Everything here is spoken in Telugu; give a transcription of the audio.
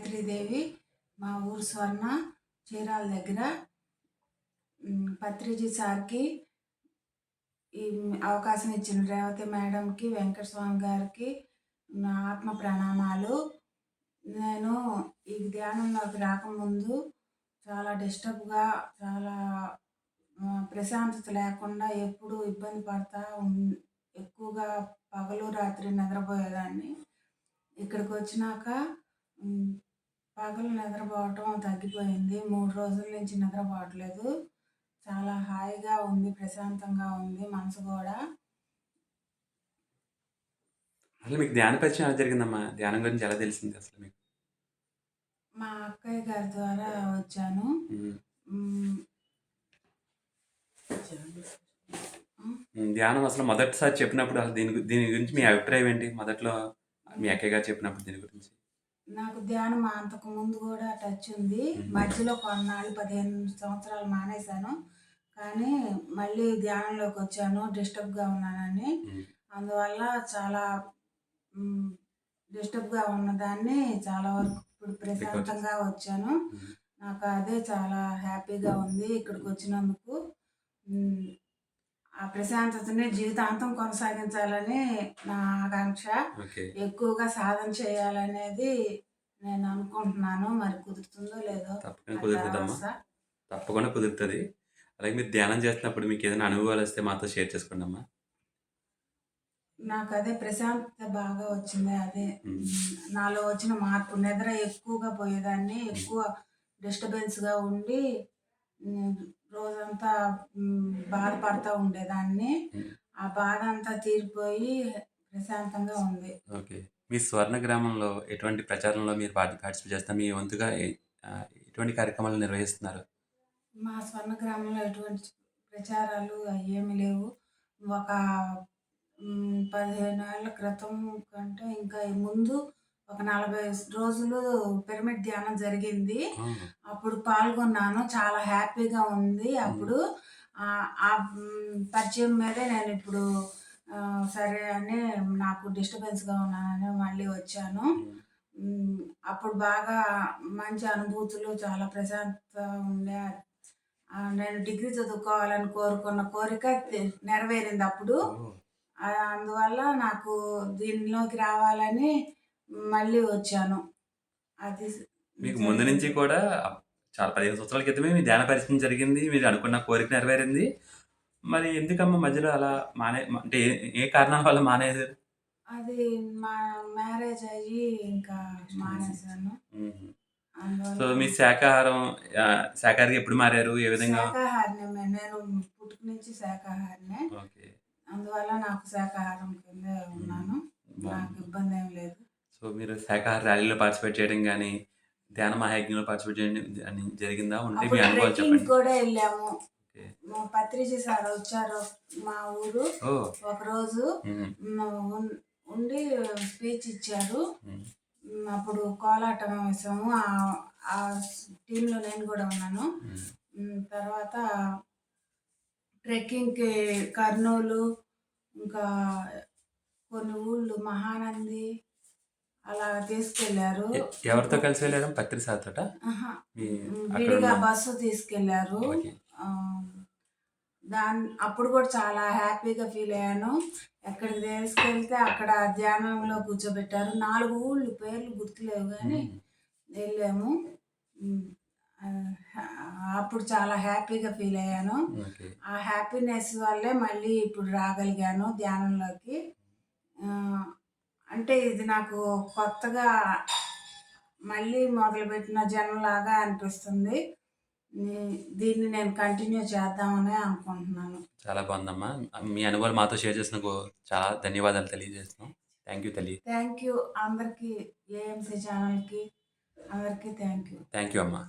గాయత్రీదేవి. మా ఊరు స్వర్ణ చీరాల దగ్గర. పత్రిజీ సార్‌కి ఈ అవకాశం ఇచ్చిన రేవతి మేడంకి, వెంకటస్వామి గారికి నా ఆత్మ ప్రణామాలు. నేను ఈ ధ్యానంలోకి రాకముందు చాలా డిస్టర్బ్‌గా, చాలా ప్రశాంతత లేకుండా ఎప్పుడూ ఇబ్బంది పడతా ఎక్కువగా పగలు, రాత్రి నిద్రపోయేదాన్ని. ఇక్కడికొచ్చినాక పగలు నిద్రపోవటం తగ్గిపోయింది. 3 రోజుల నుంచి నిద్రపోవట్లేదు. చాలా హాయిగా ఉంది, ప్రశాంతంగా ఉంది మనసు గూడా. అసలు మీకు ధ్యాన పరిచయం ఎలా జరిగిందమ్మా? ధ్యానం గురించి ఎలా తెలిసింది అసలు మీకు? మా అక్కయ్య గారి ద్వారా వచ్చాను. ధ్యానం అసలు మొదటిసారి చెప్పినప్పుడు అసలు దీని గురించి మీ అభిప్రాయం ఏంటి? మొదట్లో మీ అక్కయ్య గారు చెప్పినప్పుడు దీని గురించి? నాకు ధ్యానం అంతకు ముందు కూడా టచ్ ఉంది. మధ్యలో కొన్నాళ్ళు 15 సంవత్సరాలు మానేశాను. కానీ మళ్ళీ ధ్యానంలోకి వచ్చాను డిస్టర్బ్‌గా ఉన్నానని. అందువల్ల చాలా డిస్టర్బ్‌గా ఉన్నదాన్ని చాలా వరకు ఇప్పుడు ప్రశాంతంగా వచ్చాను. నాకు అదే చాలా హ్యాపీగా ఉంది ఇక్కడికొచ్చినందుకు. ఆ ప్రశాంతతని జీవితాంతం కొనసాగించాలని నా ఆకాంక్ష. ఎక్కువగా సాధన చేయాలనేది నేను అనుకుంటున్నాను. మరి కుదురుతుందో లేదో. తప్పకుండా కుదురుతుందమ్మా. తప్పకుండా కుదురుతుంది. అలాగే మీరు ధ్యానం చేస్తున్నప్పుడు మీకు ఏదైనా అనుభవాలు వస్తే మాతో షేర్ చేసుకోండమ్మా. నాకు అదే ప్రశాంతత బాగా వచ్చింది. అదే నాలో వచ్చిన మార్పు. నిద్ర ఎక్కువగా పోయేదాన్ని. ఎక్కువ డిస్టర్బెన్స్‌గా ఉండి రోజంతా బాధపడతా ఉండేదాన్ని. ఆ బాధ అంతా తీరిపోయి ప్రశాంతంగా ఉంది. ఓకే. మీ స్వర్ణ గ్రామంలో ఎటువంటి ప్రచారంలో మీరు పార్టిసిపేట్ చేస్తున్నారు? మీ వంతుగా ఎటువంటి కార్యక్రమాలు నిర్వహిస్తున్నారు? మా స్వర్ణ గ్రామంలో ఎటువంటి ప్రచారాలు అయ్యేమి లేవు. ఒక 15 ఏళ్ల క్రితం కంటే ఇంకా ముందు ఒక 40 రోజులు పిరమిడ్ ధ్యానం జరిగింది. అప్పుడు పాల్గొన్నాను. చాలా హ్యాపీగా ఉంది. అప్పుడు ఆ పరిచయం మీదే నేను ఇప్పుడు సరే అని నాకు డిస్టర్బెన్స్‌గా ఉన్నానని మళ్ళీ వచ్చాను. అప్పుడు బాగా మంచి అనుభూతులు, చాలా ప్రశాంతత ఉండే. నేను డిగ్రీ చదువుకోవాలని కోరుకున్న కోరిక నెరవేరింది అప్పుడు. అందువల్ల నాకు దీనిలోకి రావాలని మళ్ళీ వచ్చాను. అది మీకు ముందు నుంచి కూడా చాలా 15 సంవత్సరాల క్రితమే మీ ధ్యాన పరిచయం జరిగింది. మీరు అనుకున్న కోరిక నెరవేరింది. మరి ఎందుకమ్మా మధ్యలో అలా అంటే ఏ కారణాల వల్ల మానేశారు? అది మా మ్యారేజ్ అయ్యి ఇంకా మానేశాను. సో మీ శాకాహారికి ఎప్పుడు మారారు? ఏ విధంగా? శాకాహారినే. నేను పుట్టుక నుంచి శాకాహారినే. ఓకే. అందువల్ల నాకు శాకాహారం కిందే ఉన్నాను. నాకు ఇబ్బంది ఏం లేదు. సో మీరు శాకాహార ర్యాలీలో పార్టిసిపేట్ చేయడం కానీ, ధ్యాన మహాయజ్ఞంలో పార్టిసిపేట్ చేయడం అని జరిగిందా? ఉంటే మీ అనుభవాలు చెప్పండి. కూడా వెళ్ళాము. మా పత్రిజీ సార్ వచ్చారు మా ఊరు. ఒకరోజు ఉండి స్పీచ్ ఇచ్చారు. అప్పుడు కోలాటం వేసాము. ఆ టీంలో నేను కూడా ఉన్నాను. తర్వాత ట్రెక్కింగ్‌కి కర్నూలు, ఇంకా కొన్ని ఊళ్ళు మహానంది అలా తీసుకెళ్లారు. ఎవరితో కలిసి వెళ్ళారు? పత్రి సార్‌తోట? విడిగా బస్సు తీసుకెళ్లారు. అప్పుడు కూడా చాలా హ్యాపీగా ఫీల్ అయ్యాను. ఎక్కడికి తీసుకెళ్తే అక్కడ ధ్యానంలో కూర్చోబెట్టారు. 4 ఊళ్ళు పేర్లు గుర్తులేవు కానీ వెళ్ళాము. అప్పుడు చాలా హ్యాపీగా ఫీల్ అయ్యాను. ఆ హ్యాపీనెస్ వల్లే మళ్ళీ ఇప్పుడు రాగలిగాను ధ్యానంలోకి. అంటే ఇది నాకు కొత్తగా మళ్ళీ మొదలుపెట్టిన జన్మలాగా అనిపిస్తుంది. దీన్ని నేను కంటిన్యూ చేద్దామని అనుకుంటున్నాను. చాలా బాగుందమ్మా. మీ అనుభవాలు మాతో షేర్ చేసినందుకు చాలా ధన్యవాదాలు తెలియజేస్తున్నాం. థ్యాంక్ యూ తల్లి. థ్యాంక్ యూ అందరికీ, ఏఎంసీ ఛానల్‌కి అందరికీ థ్యాంక్ యూ. థ్యాంక్ యూ అమ్మా.